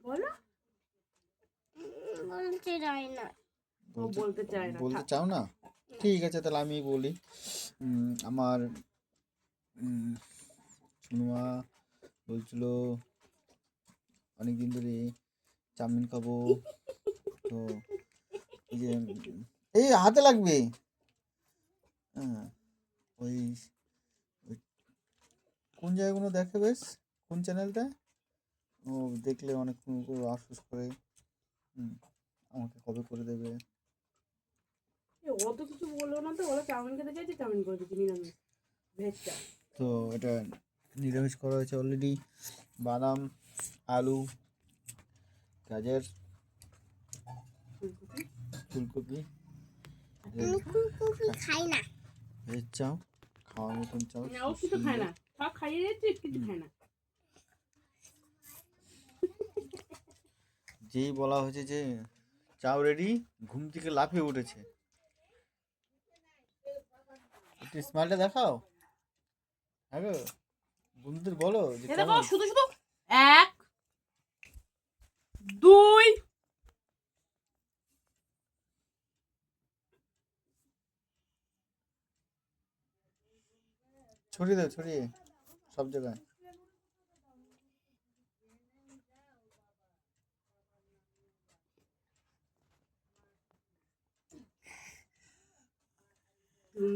বলো। বলতে চাই না। বলতে চাই না। বলতে চাও না? ঠিক আছে, তাহলে আমি বলি। আমার সুনুমা বলছিল অনেকদিন ধরে চাউমিন খাবো। তো এই যে এই হাতে লাগবে। হ্যাঁ, ওই কোন জায়গাগুলো দেখে বেশ, কোন চ্যানেলটা ও দেখলে অনেক আফসোস করে। আমাকে কবে করে দেবে। অত কিছু বললো না তো, ওরা চাউমিন খেতে চাইছে, চাউমিন করে দিচ্ছি নিরামিষ ভেজ চাল। তো এটা নিরামিষ করা হয়েছে অলরেডি। বাদাম, আলু, গাজর, ফুলকপি। ফুলকপি খাই না। ভেজ চাও, খাওয়ার মতন চাও। না, ও কিছু খায় না, সব খাইয়ে দিচ্ছি, কিছু খায় না। যেই বলা হয়েছে যে চাও রেডি, ঘুম থেকে লাফিয়ে উঠেছে। একটু স্মাইলটা দেখাও। হ্যাঁ গো, বন্ধুদের বলো যে দেখো শুধু শুধু 1 2 ছড়িয়ে দাও, ছড়িয়ে সব জায়গায়। তুমি